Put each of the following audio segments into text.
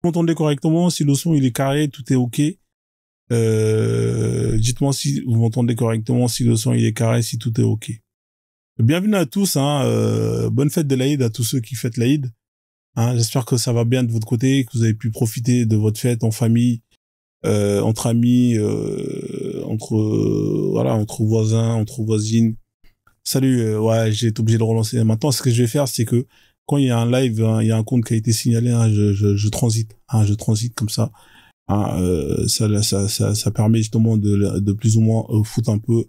Vous m'entendez correctement? Si le son il est carré, tout est ok. Dites-moi si vous m'entendez correctement, si le son il est carré, si tout est ok. Bienvenue à tous, hein. Bonne fête de l'Aïd à tous ceux qui fêtent l'Aïd. Hein, j'espère que ça va bien de votre côté, que vous avez pu profiter de votre fête en famille, entre amis, entre voisins, entre voisines. Salut, ouais, j'ai été obligé de relancer. Maintenant, ce que je vais faire, c'est que quand il y a un live, hein, il y a un compte qui a été signalé, hein, je transite, hein, je transite comme ça. Hein, ça permet justement de plus ou moins foutre un peu.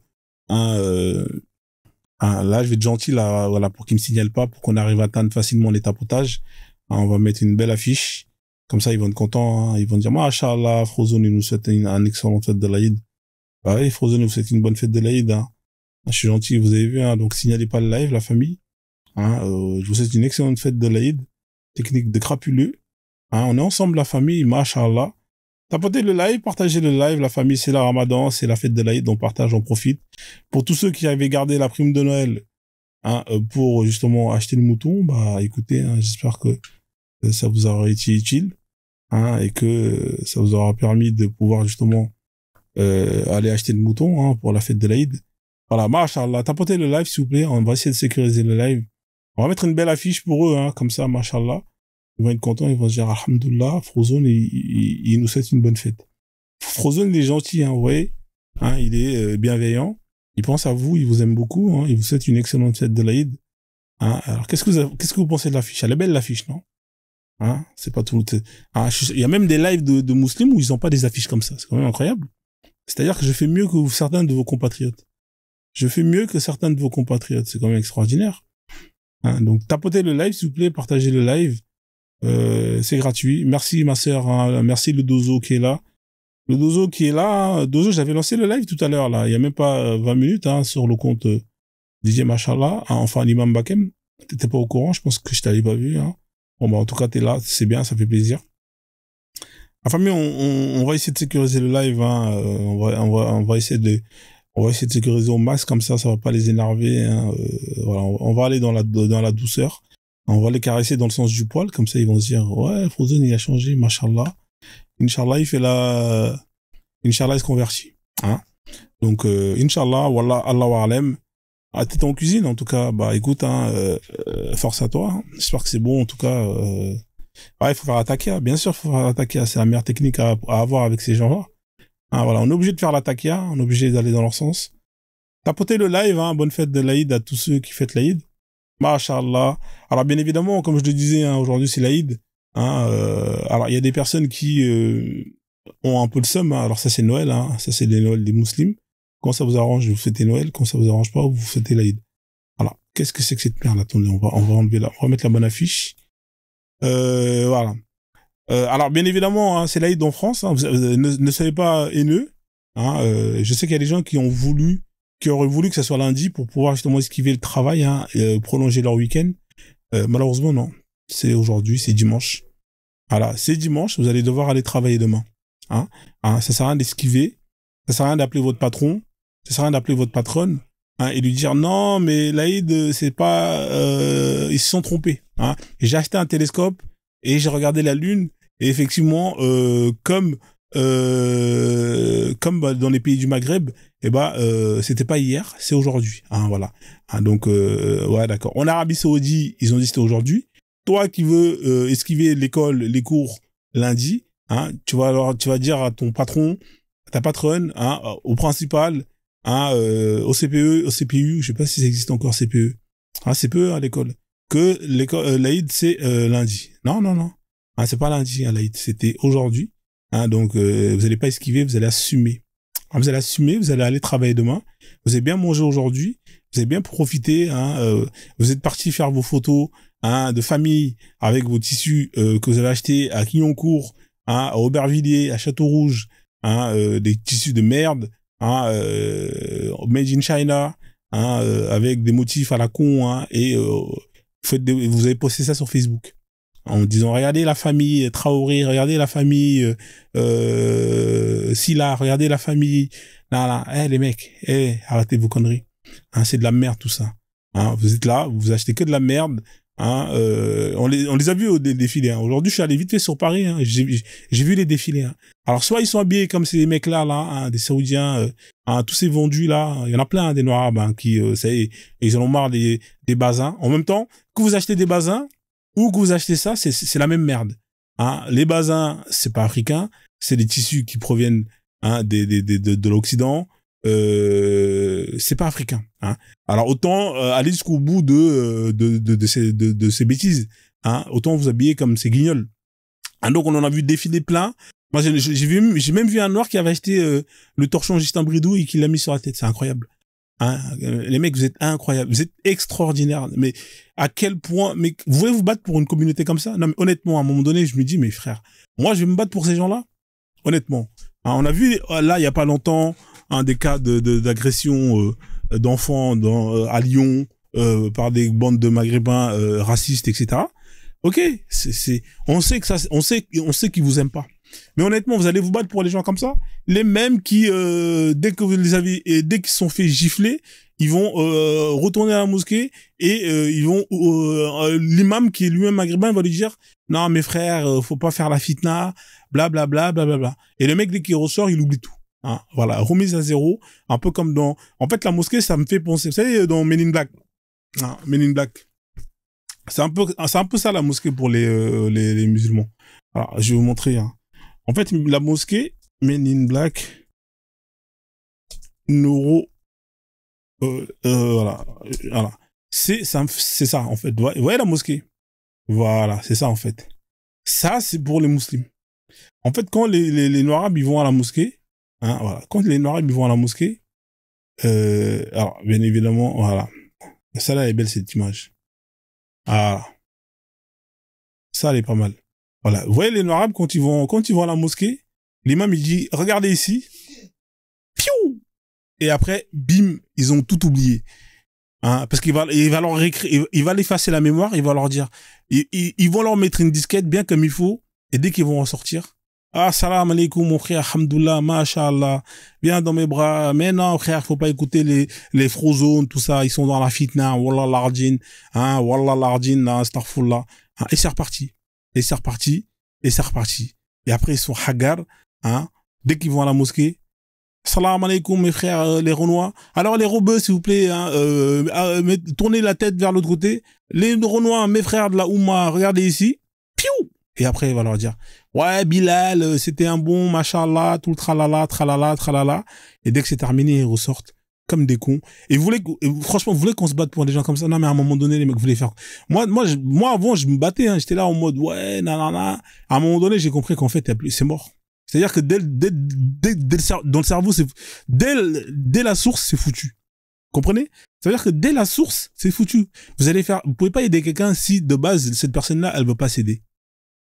Hein, là, je vais être gentil là, voilà, pour qu'ils me signalent pas, pour qu'on arrive à atteindre facilement les tapotages. Hein, on va mettre une belle affiche. Comme ça, ils vont être contents. Hein, ils vont dire, Masha'Allah, Frozone, il nous souhaite un excellent fête de l'Aïd. Bah oui, Frozone, il vous souhaite une bonne fête de l'Aïd. Hein. Je suis gentil, vous avez vu, hein, donc signalez pas le live, la famille. Hein, je vous souhaite une excellente fête de l'Aïd. Technique de crapuleux. Hein, on est ensemble, la famille, Masha'Allah. Tapotez le live, partagez le live, la famille, c'est la Ramadan, c'est la fête de l'Aïd, on partage, on profite. Pour tous ceux qui avaient gardé la prime de Noël, hein, pour justement acheter le mouton, bah écoutez, hein, j'espère que ça vous aura été utile, hein, et que ça vous aura permis de pouvoir justement aller acheter le mouton, hein, pour la fête de l'Aïd. Voilà, Masha'Allah, tapotez le live s'il vous plaît, on va essayer de sécuriser le live. On va mettre une belle affiche pour eux, hein, comme ça, Masha'Allah. Ils vont être contents, ils vont se dire Alhamdoulilah, Frozone, il nous souhaite une bonne fête. Frozone, il est gentil, hein, vous voyez, hein, il est bienveillant, il pense à vous, il vous aime beaucoup, hein, il vous souhaite une excellente fête de l'Aïd. Hein, alors, qu'est-ce que vous pensez de l'affiche? Elle est belle l'affiche, non? Hein, c'est pas tout. Hein, il y a même des lives de musulmans où ils ont pas des affiches comme ça, c'est quand même incroyable. C'est-à-dire que je fais mieux que certains de vos compatriotes. Je fais mieux que certains de vos compatriotes, c'est quand même extraordinaire. Hein, donc tapotez le live, s'il vous plaît, partagez le live. C'est gratuit. Merci ma sœur, hein. Merci le Dozo qui est là. Le Dozo qui est là, Dozo, j'avais lancé le live tout à l'heure là, il y a même pas 20 minutes, hein, sur le compte DJ Machallah, hein, enfin l'imam Bakem. T'étais pas au courant, je pense que je t'avais pas vu. Hein. Bon bah en tout cas t'es là, c'est bien, ça fait plaisir. La famille, on va essayer de sécuriser le live, hein. On va essayer de sécuriser au max, comme ça va pas les énerver. Hein. Voilà, on va aller dans la douceur. On va les caresser dans le sens du poil, comme ça ils vont se dire, ouais, Frozone il a changé, machallah. Inch'Allah, Inch'Allah il se convertit. Hein. Donc, Inch'Allah, Wallah, Allahu A'lam. Ah, t'es en cuisine, en tout cas, bah écoute, hein, force à toi. Hein. J'espère que c'est bon, en tout cas. Ouais, il faut faire attaquer, bien sûr, il faut faire attaquer. C'est la meilleure technique à avoir avec ces gens-là. Hein, voilà, on est obligé de faire l'attaquer, on est obligé d'aller dans leur sens. Tapotez le live, hein, bonne fête de l'Aïd à tous ceux qui fêtent l'Aïd. Masha'Allah. Alors bien évidemment, comme je le disais, hein, aujourd'hui c'est l'Aïd. Hein, alors il y a des personnes qui ont un peu le seum. Hein, alors ça c'est Noël, hein, ça c'est les Noël des musulmans. Quand ça vous arrange, vous fêtez Noël. Quand ça vous arrange pas, vous fêtez l'Aïd. Alors qu'est-ce que c'est que cette merde? Attendez, on va enlever là, on va mettre la bonne affiche. Voilà. Alors bien évidemment, hein, c'est l'Aïd en France. Hein, ne soyez pas haineux. Hein, je sais qu'il y a des gens qui auraient voulu que ça soit lundi pour pouvoir justement esquiver le travail, hein, et prolonger leur week-end. Malheureusement, non. C'est aujourd'hui, c'est dimanche. Voilà, c'est dimanche, vous allez devoir aller travailler demain. Hein, ça sert à rien d'esquiver, ça sert à rien d'appeler votre patron, ça sert à rien d'appeler votre patronne, hein, et lui dire non, mais l'Aïd, c'est pas... ils se sont trompés. Hein. J'ai acheté un télescope et j'ai regardé la Lune, et effectivement, comme dans les pays du Maghreb, c'était pas hier, c'est aujourd'hui. Hein, voilà. Hein, donc, ouais, d'accord. En Arabie Saoudite, ils ont dit c'était aujourd'hui. Toi qui veux esquiver l'école, les cours lundi, hein, tu vas dire à ton patron, à ta patronne, hein, au principal, hein, au CPE, au CPU, je sais pas si ça existe encore CPE, hein, CPE à l'école, que l'Aïd c'est lundi. Non, non, non, hein, c'est pas lundi, hein, l'Aïd, c'était aujourd'hui. Hein, donc vous allez pas esquiver, vous allez assumer. Hein, vous allez assumer, vous allez aller travailler demain. Vous avez bien mangé aujourd'hui, vous avez bien profité. Hein, vous êtes parti faire vos photos, hein, de famille avec vos tissus que vous avez achetés à Clignancourt, hein, à Aubervilliers, à Château-Rouge, hein, des tissus de merde, hein, made in China, hein, avec des motifs à la con, hein, et vous avez posté ça sur Facebook. En disant regardez la famille Traoré, regardez la famille Silla, regardez la famille les mecs, arrêtez vos conneries. Hein, c'est de la merde tout ça. Hein, vous êtes là, vous achetez que de la merde. Hein, on les a vus au défilé. Hein. Aujourd'hui, je suis allé vite fait sur Paris. Hein, j'ai vu les défilés. Hein. Alors, soit ils sont habillés comme ces mecs-là, hein, des Saoudiens, hein, tous ces vendus là. Il y en a plein, hein, des Noirs arabes, hein, qui, ça y est, ils en ont marre des bazins. En même temps, que vous achetez des bazins ou que vous achetez ça, c'est la même merde. Hein. Les bazins, c'est pas africain, c'est des tissus qui proviennent hein, de l'Occident. C'est pas africain. Hein. Alors autant aller jusqu'au bout de ces bêtises. Hein. Autant vous habiller comme ces guignols. Hein, donc on en a vu défiler plein. Moi j'ai même vu un noir qui avait acheté le torchon Justin Bridou et qui l'a mis sur la tête. C'est incroyable. Hein. Les mecs, vous êtes incroyables, vous êtes extraordinaires. Mais à quel point, mais vous voulez vous battre pour une communauté comme ça? Non mais honnêtement, à un moment donné, je me dis, mais frère, moi je vais me battre pour ces gens-là. Honnêtement. Hein, on a vu là il y a pas longtemps des cas d'agression d'enfants à Lyon par des bandes de Maghrébins racistes, etc. Ok, on sait que ça, on sait qu'ils vous aiment pas. Mais honnêtement, vous allez vous battre pour les gens comme ça, les mêmes qui dès que vous les avez et dès qu'ils se sont fait gifler, ils vont retourner à la mosquée et ils vont l'imam qui est lui-même maghrébin va lui dire non mes frères, faut pas faire la fitna, bla bla bla bla bla bla. Et le mec dès qu'il ressort, il oublie tout. Hein, voilà, remise à zéro, un peu comme dans... En fait, la mosquée, ça me fait penser, vous savez, dans Men in Black. Hein, Men in Black. C'est un peu ça, la mosquée pour les musulmans. Alors, je vais vous montrer. Hein. En fait, la mosquée, Men in Black, Neuro, voilà. C'est ça, en fait. Vous voyez la mosquée? Voilà, c'est ça, en fait. Ça, c'est pour les musulmans. En fait, quand les Noirs arabes, ils vont à la mosquée, hein, voilà. Quand les Noirs ils vont à la mosquée, alors bien évidemment, voilà. Ça là elle est belle cette image. Ah, ça elle est pas mal. Voilà. Vous voyez les Noirs arabes quand ils vont à la mosquée, l'imam il dit regardez ici, piou, et après bim ils ont tout oublié. Hein, parce il va leur réécrire, il va l'effacer la mémoire, il va leur dire, ils vont leur mettre une disquette bien comme il faut, et dès qu'ils vont en sortir. Ah, salam alaikum, mon frère, alhamdoulilah, masha'Allah, viens dans mes bras. Mais non, frère, faut pas écouter les frozones, tout ça, ils sont dans la fitna, wallah lardin, hein, wallah lardin, astaghfirullah. Hein, et c'est reparti. Et c'est reparti. Et c'est reparti. Et après, ils sont hagar, hein, dès qu'ils vont à la mosquée. Salam alaikum, mes frères, les Renois. Alors, les Rebeux, s'il vous plaît, hein, tournez la tête vers l'autre côté. Les Renois, mes frères de la Oumma, regardez ici. Piou! Et après, il va leur dire, ouais, Bilal, c'était un bon, machallah, tout le tralala, tralala, tralala. Et dès que c'est terminé, ils ressortent comme des cons. Et franchement, vous voulez qu'on se batte pour des gens comme ça? Non, mais à un moment donné, les mecs voulaient faire... Moi, avant, je me battais, hein, j'étais là en mode, ouais, nanana. À un moment donné, j'ai compris qu'en fait, c'est mort. C'est-à-dire que dans le cerveau, dès la source, c'est foutu. Comprenez? Ça veut dire que dès la source, c'est foutu. Vous pouvez pas aider quelqu'un si, de base, cette personne-là, elle veut pas s'aider.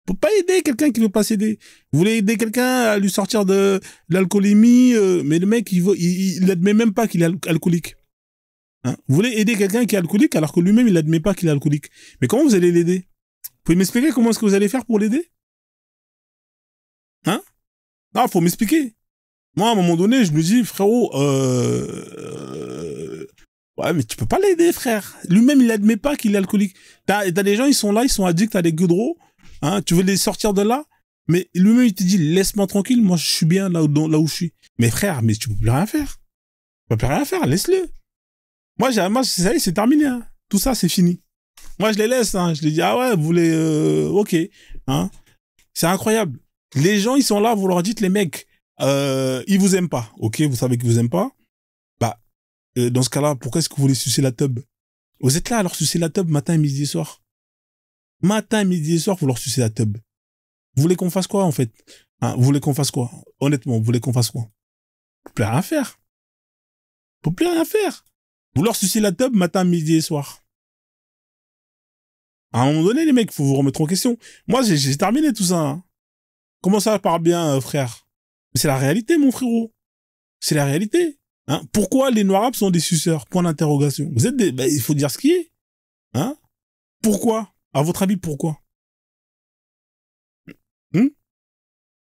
Faut pas aider quelqu'un qui veut pas s'aider. Vous voulez aider quelqu'un à lui sortir de l'alcoolémie, mais le mec, il admet même pas qu'il est alcoolique. Hein? Vous voulez aider quelqu'un qui est alcoolique alors que lui-même, il admet pas qu'il est alcoolique. Mais comment vous allez l'aider? Vous pouvez m'expliquer comment est-ce que vous allez faire pour l'aider? Hein? Ah, faut m'expliquer. Moi, à un moment donné, je me dis, frérot, ouais, mais tu peux pas l'aider, frère. Lui-même, il admet pas qu'il est alcoolique. T'as des gens, ils sont là, ils sont addicts à des goudrons. Hein, tu veux les sortir de là, mais lui-même il te dit laisse-moi tranquille, moi je suis bien là où je suis. Mais frère, mais tu peux plus rien faire. Tu peux plus rien faire, laisse-le. Moi ça y est, c'est terminé. Hein. Tout ça c'est fini. Moi je les laisse. Hein. Je les dis ah ouais, vous voulez, ok. Hein. C'est incroyable. Les gens ils sont là, vous leur dites les mecs, ils vous aiment pas. Ok, vous savez qu'ils vous aiment pas. Bah dans ce cas-là, pourquoi est-ce que vous voulez sucer la teub? Vous êtes là à leur sucer la teub matin, midi et soir. Matin, midi et soir, vous leur sucez la teub. Vous voulez qu'on fasse quoi, en fait? Hein, vous voulez qu'on fasse quoi? Honnêtement, vous voulez qu'on fasse quoi? Faut plus rien faire. Faut plus rien faire. Vous leur sucez la teub matin, midi et soir. À un moment donné, les mecs, faut vous remettre en question. Moi, j'ai terminé tout ça. Hein. Comment ça part bien, frère? C'est la réalité, mon frérot. C'est la réalité. Hein? Pourquoi les Noirs arabes sont des suceurs? Point d'interrogation. Vous êtes il faut dire ce qui est. Hein? Pourquoi? À votre avis, pourquoi?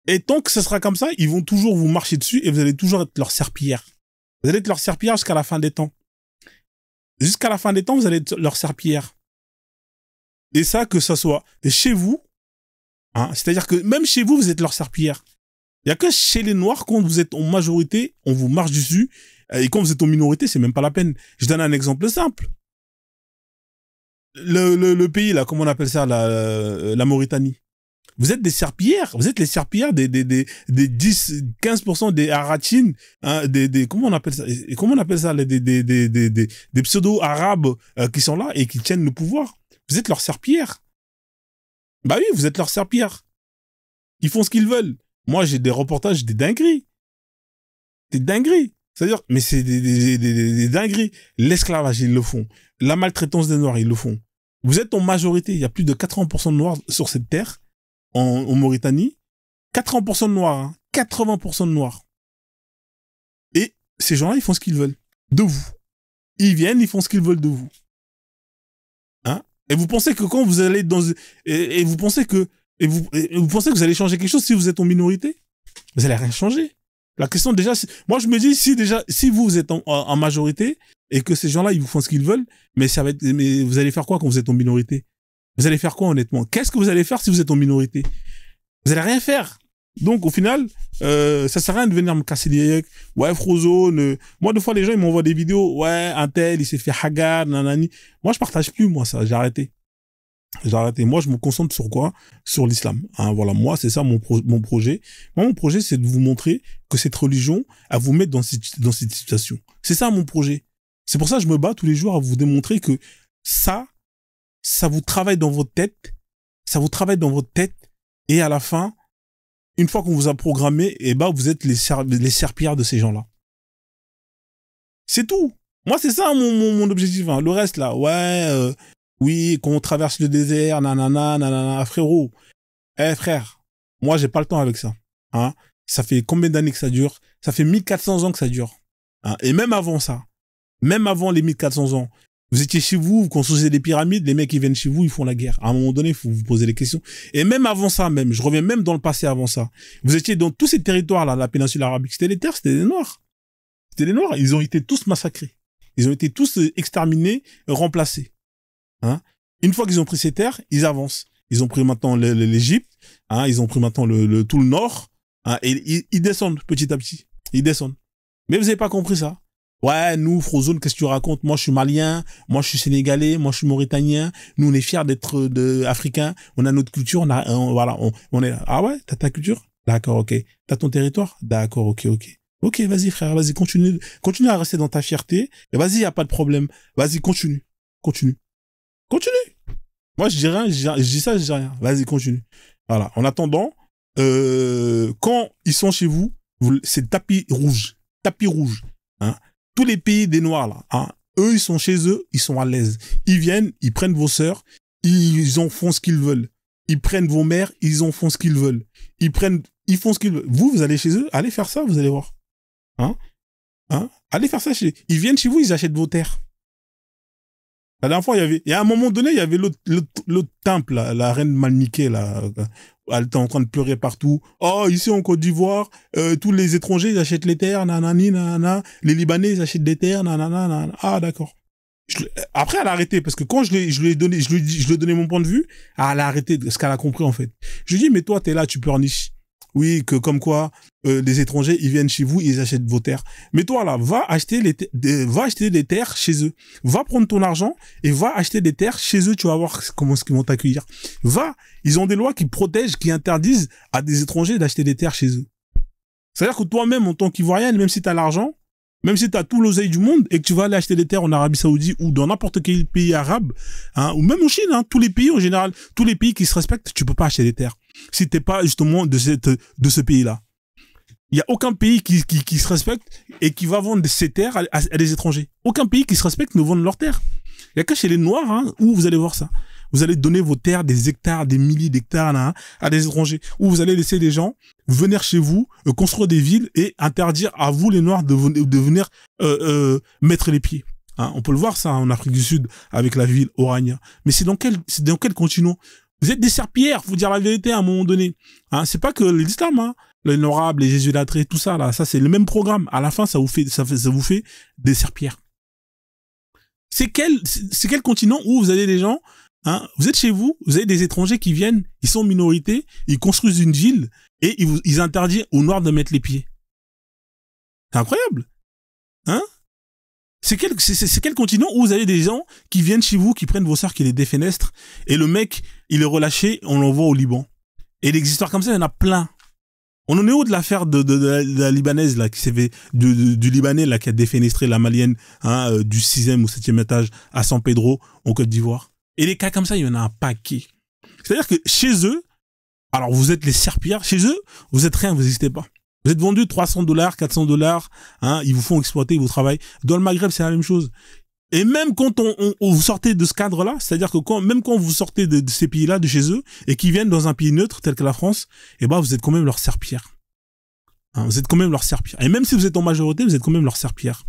Et tant que ce sera comme ça, ils vont toujours vous marcher dessus et vous allez toujours être leur serpillière. Vous allez être leur serpillière jusqu'à la fin des temps. Jusqu'à la fin des temps, vous allez être leur serpillière. Et ça, que ça soit chez vous, hein, c'est-à-dire que même chez vous, vous êtes leur serpillière. Il y a que chez les Noirs, quand vous êtes en majorité, on vous marche dessus, et quand vous êtes en minorité, c'est même pas la peine. Je donne un exemple simple. Le pays, là, comment on appelle ça, la Mauritanie. Vous êtes des serpillères, vous êtes les serpillères des 10, 15% des Haratines, hein, comment on appelle ça, des pseudo-arabes, qui sont là et qui tiennent le pouvoir. Vous êtes leurs serpillères. Bah oui, vous êtes leurs serpillères. Ils font ce qu'ils veulent. Moi, j'ai des reportages, des dingueries. Des dingueries. C'est-à-dire, mais c'est des dingueries. L'esclavage, ils le font. La maltraitance des Noirs, ils le font. Vous êtes en majorité. Il y a plus de 80% de Noirs sur cette terre, en Mauritanie. 80% de Noirs, hein. 80% de Noirs. Et ces gens-là, ils font ce qu'ils veulent. De vous. Ils viennent, ils font ce qu'ils veulent de vous. Hein? Et vous pensez que quand vous allez dans, et vous pensez que vous allez changer quelque chose si vous êtes en minorité? Vous allez rien changer. La question déjà, moi je me dis si vous êtes en majorité et que ces gens-là ils vous font ce qu'ils veulent, mais vous allez faire quoi quand vous êtes en minorité? Vous allez faire quoi honnêtement? Qu'est-ce que vous allez faire si vous êtes en minorité? Vous allez rien faire. Donc au final, ça sert à rien de venir me casser les yeux. Ouais, Frozone. Moi, des fois, les gens ils m'envoient des vidéos. Ouais, un tel, il s'est fait hagar, nanani. Moi, je partage plus, moi, ça. J'ai arrêté. Moi, je me concentre sur quoi? Sur l'islam. Hein, voilà. Moi, c'est ça mon projet. Moi, mon projet, c'est de vous montrer que cette religion, à vous mettre dans cette situation. C'est ça mon projet. C'est pour ça que je me bats tous les jours à vous démontrer que ça vous travaille dans votre tête. Ça vous travaille dans votre tête. Et à la fin, une fois qu'on vous a programmé, eh ben, vous êtes les serpillères de ces gens-là. C'est tout. Moi, c'est ça mon objectif. Hein. Le reste, là, ouais, oui, quand on traverse le désert, nanana, frérot. Frère, moi, j'ai pas le temps avec ça. Hein. Ça fait combien d'années que ça dure? Ça fait 1400 ans que ça dure. Hein. Et même avant ça, même avant les 1400 ans, vous étiez chez vous, vous construisez des pyramides, les mecs qui viennent chez vous, ils font la guerre. À un moment donné, il faut vous poser des questions. Et même avant ça, je reviens même dans le passé avant ça. Vous étiez dans tous ces territoires-là, la péninsule arabique, c'était les terres, c'était les Noirs. C'était les Noirs, ils ont été tous massacrés. Ils ont été tous exterminés, remplacés. Hein? Une fois qu'ils ont pris ces terres, ils avancent. Ils ont pris maintenant l'Égypte, hein, ils ont pris maintenant tout le nord, hein, et ils descendent petit à petit. Ils descendent. Mais vous n'avez pas compris ça. Ouais, nous, Frozone, qu'est-ce que tu racontes? Moi, je suis malien, moi, je suis sénégalais, moi, je suis mauritanien. Nous, on est fiers d'être africains. On a notre culture, voilà, on est là. Ah ouais, t'as ta culture? D'accord, ok. T'as ton territoire? D'accord, ok. Ok, vas-y, frère, vas-y, continue à rester dans ta fierté. Et vas-y, y a pas de problème. Vas-y, continue. Moi, je dis rien, je dis ça, je dis rien. Vas-y, continue. Voilà. En attendant, quand ils sont chez vous, c'est tapis rouge. Hein. Tous les pays des Noirs, là, hein, eux, ils sont chez eux, ils sont à l'aise. Ils viennent, ils prennent vos sœurs, ils en font ce qu'ils veulent. Ils prennent vos mères, ils en font ce qu'ils veulent. Ils font ce qu'ils veulent. Vous allez chez eux, allez faire ça, vous allez voir. Hein? Allez faire ça ils viennent chez vous, ils achètent vos terres. La dernière fois, à un moment donné, il y avait l'autre temple, là, la reine Malniké, là. Elle était en train de pleurer partout. Oh, ici en Côte d'Ivoire, tous les étrangers, ils achètent les terres, nanana. Les Libanais, ils achètent des terres, nanana. Ah, d'accord. Après, elle a arrêté, parce que quand je lui ai donné mon point de vue, elle a arrêté ce qu'elle a compris, en fait. Je lui ai dit, mais toi, t'es là, tu pleurniches. Oui, que comme quoi, les étrangers, ils viennent chez vous, ils achètent vos terres. Mais toi, là, va acheter des terres chez eux. Va prendre ton argent et va acheter des terres chez eux, tu vas voir comment ils vont t'accueillir. Ils ont des lois qui protègent, qui interdisent à des étrangers d'acheter des terres chez eux. C'est-à-dire que toi-même, en tant qu'Ivoirien, même si t'as l'argent, même si t'as tout l'oseille du monde et que tu vas aller acheter des terres en Arabie Saoudite ou dans n'importe quel pays arabe, hein, ou même en Chine, hein, tous les pays en général, tous les pays qui se respectent, tu peux pas acheter des terres. Si t'es pas justement de ce pays-là. Il y a aucun pays qui se respecte et qui va vendre ses terres à des étrangers. Aucun pays qui se respecte ne vend leurs terres. Il y a que chez les Noirs, hein, où vous allez voir ça. Vous allez donner vos terres, des hectares, des milliers d'hectares, là, à des étrangers. Où vous allez laisser des gens venir chez vous, construire des villes et interdire à vous, les Noirs, de venir mettre les pieds. Hein, on peut le voir ça en Afrique du Sud avec la ville Orania. Mais c'est dans quel continent? Vous êtes des serpillères, faut dire la vérité à un moment donné. Hein, c'est pas que l'islam, hein, l'honorable, les jésuites, tout ça là, ça c'est le même programme. À la fin, ça vous fait des serpillères. C'est quel continent où vous avez des gens Hein, vous êtes chez vous, vous avez des étrangers qui viennent, ils sont en minorité, ils construisent une ville et ils interdisent aux Noirs de mettre les pieds. C'est incroyable. Hein? C'est quel continent où vous avez des gens qui viennent chez vous, qui prennent vos sœurs, qui les défenestrent, et le mec, il est relâché, on l'envoie au Liban. Et des histoires comme ça, il y en a plein. On en est où de l'affaire de la Libanaise, là, qui s'est fait, du Libanais, là, qui a défenestré la Malienne, hein, du 6e ou 7e étage à San Pedro, en Côte d'Ivoire. Et les cas comme ça, il y en a un paquet. C'est-à-dire que chez eux, alors vous êtes les serpillères, chez eux, vous êtes rien, vous n'existez pas. Vous êtes vendu $300, $400, hein, ils vous font exploiter vos travail. Dans le Maghreb, c'est la même chose. Et même quand vous sortez de ce cadre-là, c'est-à-dire que même quand vous sortez de ces pays-là, de chez eux, et qu'ils viennent dans un pays neutre, tel que la France, eh ben, vous êtes quand même leur serpillère. Hein, vous êtes quand même leur serpillère. Et même si vous êtes en majorité, vous êtes quand même leur serpillère.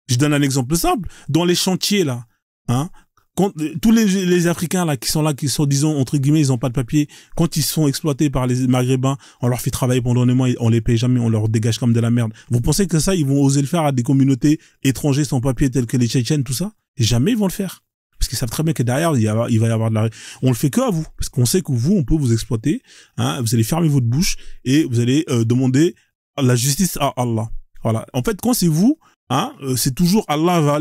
Je donne un exemple simple. Dans les chantiers, là, hein, quand, tous les Africains là qui sont disons entre guillemets, ils ont pas de papier, quand ils sont exploités par les Maghrébins, on leur fait travailler pendant des mois, on les paye jamais, on leur dégage comme de la merde. Vous pensez que ça, ils vont oser le faire à des communautés étrangères sans papier telles que les Tchétchènes, tout ça? Et jamais ils vont le faire. Parce qu'ils savent très bien que derrière, il va y avoir de la... On le fait que à vous. Parce qu'on sait que vous, on peut vous exploiter, hein, vous allez fermer votre bouche et vous allez demander la justice à Allah. Voilà. En fait, quand c'est vous, hein, c'est toujours Allah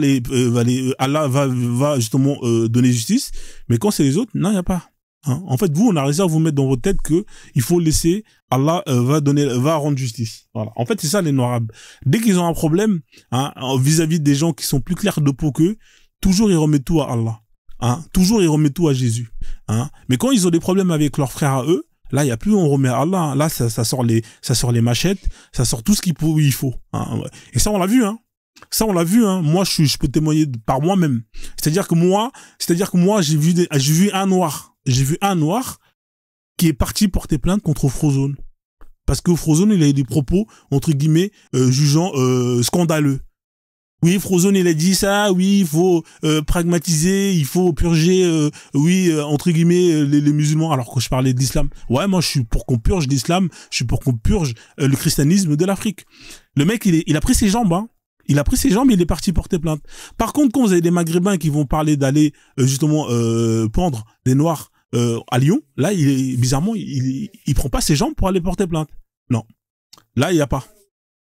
Allah va justement donner justice, mais quand c'est les autres, non, il y a pas. Hein. En fait, vous, on a réussi à vous mettre dans votre tête que il faut laisser Allah va rendre justice. Voilà. En fait, c'est ça les Noirs. Dès qu'ils ont un problème, hein, vis-à-vis des gens qui sont plus clairs de peau qu'eux, toujours ils remettent tout à Allah. Hein. Toujours ils remettent tout à Jésus. Hein. Mais quand ils ont des problèmes avec leurs frères à eux, là, il y a plus on remet à Allah. Là, ça sort les machettes, ça sort tout ce qu'il faut. Hein. Et ça, on l'a vu, hein. Ça, on l'a vu, hein. Moi, je peux témoigner par moi-même. C'est-à-dire que moi, j'ai vu un noir qui est parti porter plainte contre Frozone. Parce que Frozone, il a eu des propos, entre guillemets, jugeant, scandaleux. Oui, Frozone, il a dit ça, oui, il faut, pragmatiser, il faut purger, entre guillemets, les musulmans, alors que je parlais de l'islam. Ouais, moi, je suis pour qu'on purge l'islam, je suis pour qu'on purge le christianisme de l'Afrique. Le mec, il a pris ses jambes, hein. Il a pris ses jambes, il est parti porter plainte. Par contre, quand vous avez des Maghrébins qui vont parler d'aller justement pendre des Noirs à Lyon, là, bizarrement, il prend pas ses jambes pour aller porter plainte. Non, là, il y a pas.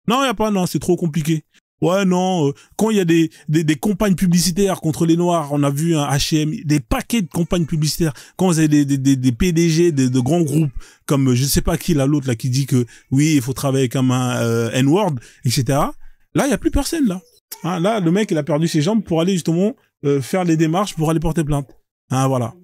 Non, il y a pas. Non, c'est trop compliqué. Ouais, non. Quand il y a des campagnes publicitaires contre les Noirs, on a vu un H&M, des paquets de campagnes publicitaires. Quand vous avez des PDG de grands groupes comme je sais pas qui là, l'autre là qui dit que oui, il faut travailler comme un N-word, etc. Là, il y a plus personne, là. Hein, là, le mec, il a perdu ses jambes pour aller, justement, faire les démarches pour aller porter plainte. Hein, voilà.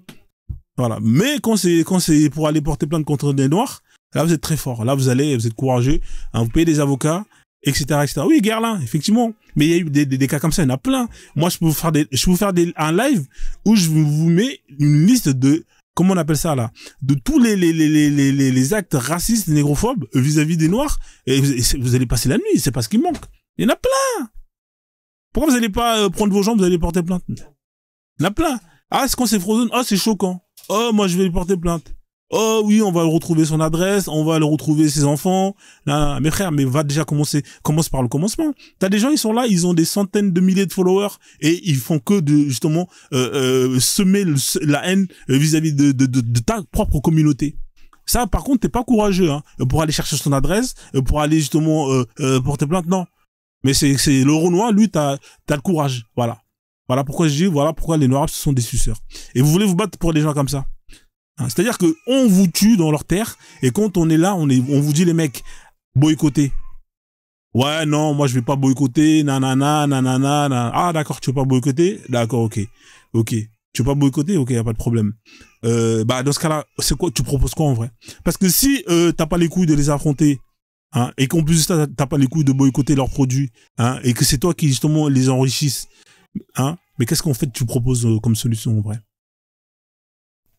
Voilà. Mais quand c'est pour aller porter plainte contre des Noirs, là, vous êtes très fort. Là, vous êtes courageux. Hein, vous payez des avocats, etc., etc. Oui, Guerlain, effectivement. Mais il y a eu des cas comme ça, il y en a plein. Moi, je peux vous faire un live où je vous mets une liste de, comment on appelle ça, là, de tous les actes racistes, négrophobes, vis-à-vis des Noirs. Et vous allez passer la nuit, c'est pas ce qui manque. Il y en a plein. Pourquoi vous n'allez pas prendre vos jambes, vous allez porter plainte? Il y en a plein. Ah, c'est quand c'est Frozone. Ah, c'est choquant. Oh, moi, je vais lui porter plainte. Oh, oui, on va retrouver son adresse, on va le retrouver ses enfants. Là, mes frères, mais commence par le commencement. T'as des gens, ils sont là, ils ont des centaines de milliers de followers et ils font que de, justement, semer la haine vis-à-vis de ta propre communauté. Ça, par contre, t'es pas courageux, hein, pour aller chercher son adresse, pour aller, justement, porter plainte, non. Mais c'est le Renoir, lui, t'as le courage. Voilà. Voilà pourquoi je dis, voilà pourquoi les Noirs, ce sont des suceurs. Et vous voulez vous battre pour des gens comme ça. Hein, c'est-à-dire que on vous tue dans leur terre, et quand on est là, on vous dit, les mecs, boycottez. Ouais, non, moi, je vais pas boycotter, nanana, nanana, Ah, d'accord, tu veux pas boycotter? D'accord, ok. Ok. Tu veux pas boycotter? Ok, y a pas de problème. Dans ce cas-là, c'est quoi, tu proposes quoi en vrai? Parce que si, t'as pas les couilles de les affronter, hein, et qu'en plus de ça, t'as pas les couilles de boycotter leurs produits, hein, et que c'est toi qui, justement, les enrichissent, hein, mais qu'est-ce qu'en fait tu proposes comme solution en vrai?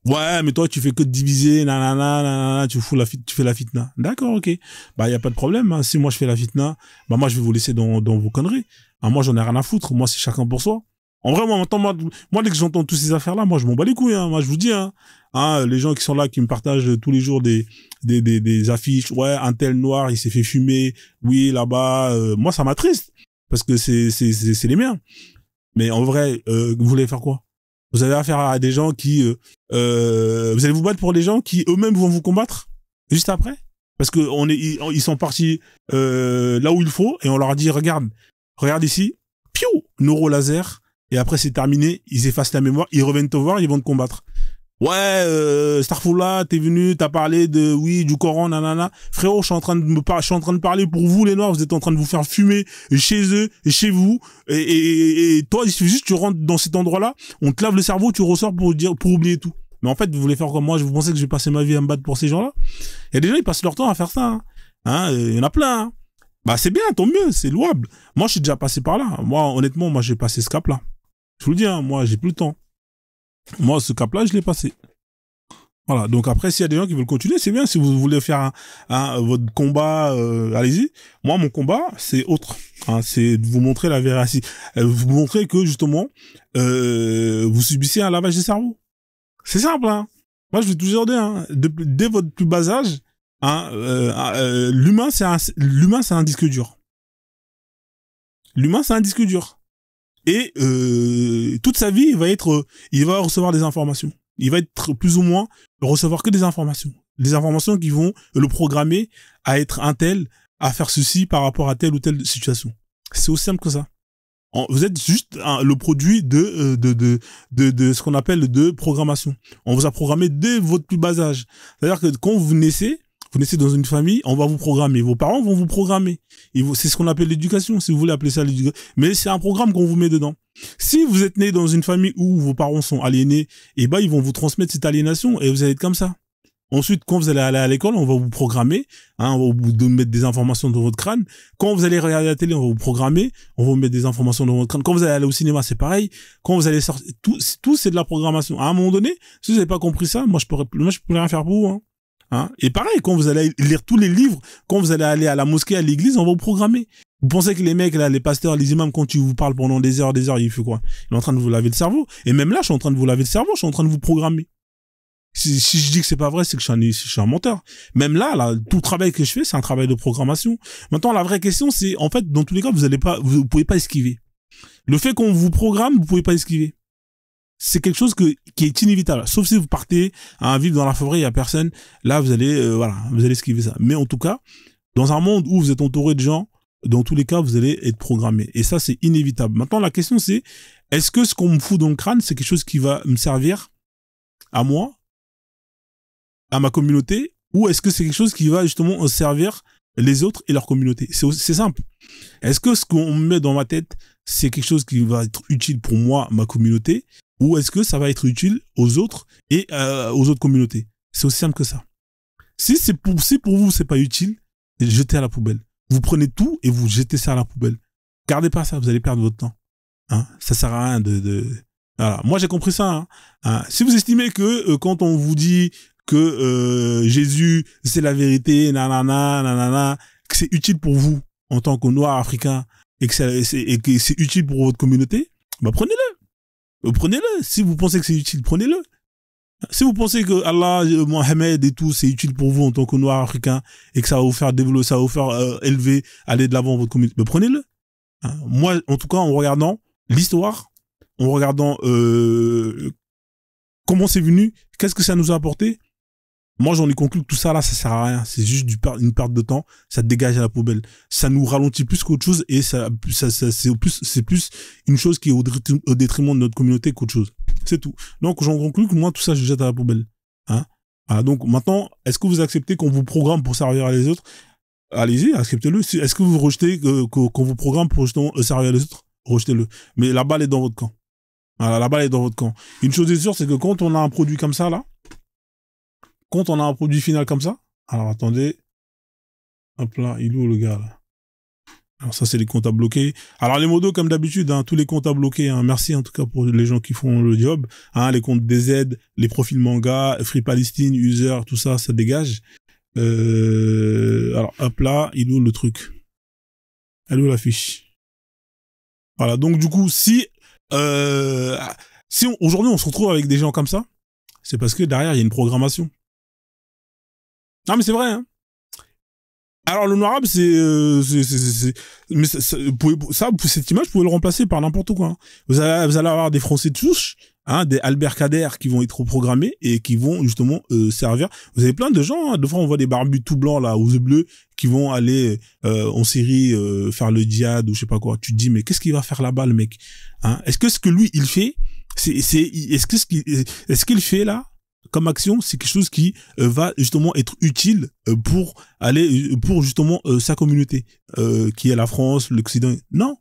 Ouais, mais toi tu fais que de diviser, nanana, nanana, tu fais la fitna. D'accord, ok. Bah y a pas de problème. Hein. Si moi je fais la fitna, bah moi je vais vous laisser dans vos conneries. Hein, moi j'en ai rien à foutre. Moi c'est chacun pour soi. En vrai, moi dès que j'entends toutes ces affaires-là, moi je m'en bats les couilles. Hein. Moi je vous dis, hein, les gens qui sont là, qui me partagent tous les jours des affiches. Ouais, un tel noir, il s'est fait fumer. Oui, là-bas. Moi ça m'attriste parce que c'est les miens. Mais en vrai, vous voulez faire quoi? Vous avez affaire à des gens qui... vous allez vous battre pour des gens qui eux-mêmes vont vous combattre juste après. Parce que ils sont partis là où il faut et on leur a dit, regarde ici, piou, neuro-laser, et après c'est terminé, ils effacent la mémoire, ils reviennent te voir, ils vont te combattre. Ouais, Starfoula, t'es venu, t'as parlé du Coran, nanana. Frérot, je suis en train de parler pour vous, les Noirs, vous êtes en train de vous faire fumer chez eux, et chez vous, et toi, il suffit juste, tu rentres dans cet endroit-là, on te lave le cerveau, tu ressors pour oublier tout. Mais en fait, vous voulez faire comme moi, vous pensez que je vais passer ma vie à me battre pour ces gens-là? Il y a des gens, ils passent leur temps à faire ça, il y en a plein, hein. Bah, c'est bien, tant mieux, c'est louable. Moi, je suis déjà passé par là. Moi, honnêtement, j'ai passé ce cap-là. Je vous le dis, moi, j'ai plus le temps. Moi, ce cap-là, je l'ai passé. Voilà. Donc après, s'il y a des gens qui veulent continuer, c'est bien. Si vous voulez faire votre combat, allez-y. Moi, mon combat, c'est autre. C'est de vous montrer la véracité. Vous montrer que, justement, vous subissez un lavage des cerveaux. C'est simple, Moi, je vais toujours dire, dès votre plus bas âge, l'humain, c'est un disque dur. L'humain, c'est un disque dur. Et toute sa vie, il va recevoir des informations. Il va être plus ou moins recevoir que des informations. Des informations qui vont le programmer à être un tel, à faire ceci par rapport à telle ou telle situation. C'est aussi simple que ça. Vous êtes juste le produit de ce qu'on appelle de programmation. On vous a programmé dès votre plus bas âge. C'est-à-dire que quand vous naissez dans une famille, on va vous programmer. Vos parents vont vous programmer. C'est ce qu'on appelle l'éducation, si vous voulez appeler ça l'éducation. Mais c'est un programme qu'on vous met dedans. Si vous êtes né dans une famille où vos parents sont aliénés, ils vont vous transmettre cette aliénation et vous allez être comme ça. Ensuite, quand vous allez aller à l'école, on va vous programmer, on va vous mettre des informations dans votre crâne. Quand vous allez regarder la télé, on va vous programmer, on va vous mettre des informations dans votre crâne. Quand vous allez aller au cinéma, c'est pareil. Quand vous allez sortir, tout c'est de la programmation. À un moment donné, si vous n'avez pas compris ça, moi je peux rien faire pour vous. Et pareil, quand vous allez lire tous les livres, quand vous allez aller à la mosquée, à l'église, on va vous programmer. Vous pensez que les mecs, là, les pasteurs, les imams, quand ils vous parlent pendant des heures, il fait quoi? Il est en train de vous laver le cerveau. Et même là, je suis en train de vous laver le cerveau, je suis en train de vous programmer. Si je dis que c'est pas vrai, c'est que je suis un menteur. Même là, tout le travail que je fais, c'est un travail de programmation. Maintenant, la vraie question, c'est, en fait, dans tous les cas, vous pouvez pas esquiver. Le fait qu'on vous programme, vous pouvez pas esquiver. C'est quelque chose qui est inévitable. Sauf si vous partez vivre dans la forêt, il y a personne. Là, vous allez, vous allez esquiver ça. Mais en tout cas, dans un monde où vous êtes entouré de gens, dans tous les cas, vous allez être programmé. Et ça, c'est inévitable. Maintenant, la question, c'est, est-ce que ce qu'on me fout dans le crâne, c'est quelque chose qui va me servir à moi, à ma communauté, ou est-ce que c'est quelque chose qui va justement servir les autres et leur communauté? C'est simple. Est-ce que ce qu'on me met dans ma tête, c'est quelque chose qui va être utile pour moi, ma communauté, ou est-ce que ça va être utile aux autres et aux autres communautés? C'est aussi simple que ça. Si pour vous, c'est pas utile, jetez à la poubelle. Vous prenez tout et vous jetez ça à la poubelle. Gardez pas ça, vous allez perdre votre temps. Ça sert à rien Voilà. Moi, j'ai compris ça. Si vous estimez que quand on vous dit que Jésus, c'est la vérité, nanana, que c'est utile pour vous en tant que Noir africain et que c'est utile pour votre communauté, bah prenez-le. Prenez-le. Si vous pensez que c'est utile, prenez-le. Si vous pensez que Allah, Mohamed et tout, c'est utile pour vous en tant que Noir africain et que ça va vous faire développer, ça va vous faire élever, aller de l'avant votre communauté, bah prenez-le. Moi, en tout cas, en regardant l'histoire, en regardant comment c'est venu, qu'est-ce que ça nous a apporté, moi j'en ai conclu que tout ça là, ça sert à rien. C'est juste une perte de temps, ça dégage à la poubelle. Ça nous ralentit plus qu'autre chose et c'est plus une chose qui est au détriment de notre communauté qu'autre chose. C'est tout. Donc j'en conclus que moi tout ça je jette à la poubelle. Voilà, donc maintenant, est-ce que vous acceptez qu'on vous programme pour servir à les autres? Allez-y, acceptez-le. Est-ce que vous rejetez qu'on vous programme pour justement servir les autres? Rejetez-le. Mais la balle est dans votre camp. Voilà, la balle est dans votre camp. Une chose est sûre, c'est que quand on a un produit comme ça, là, quand on a un produit final comme ça, alors attendez, hop là, il est où le gars, là? Alors ça, c'est les comptes à bloquer. Alors les modos, comme d'habitude, tous les comptes à bloquer, merci en tout cas pour les gens qui font le job. Les comptes DZ, les profils manga, Free Palestine, User, tout ça, ça dégage. Alors hop là, il est où le truc? Elle est où la fiche? Voilà, donc du coup, si aujourd'hui on se retrouve avec des gens comme ça, c'est parce que derrière il y a une programmation. Non mais c'est vrai, Alors le noir arabe, mais cette image, vous pouvez le remplacer par n'importe quoi. Hein. Vous allez avoir des Français de souche, hein, des Albert Kader qui vont être programmés et qui vont justement servir. Vous avez plein de gens. Hein, de fois, on voit des barbus tout blancs là, aux yeux bleus, qui vont aller en Syrie faire le djihad ou je sais pas quoi. Tu te dis mais qu'est-ce qu'il va faire là-bas le mec? Hein, est-ce que ce que lui il fait, est-ce qu'il fait là? Comme action, c'est quelque chose qui va justement être utile pour aller pour justement sa communauté qui est la France, l'Occident. Non,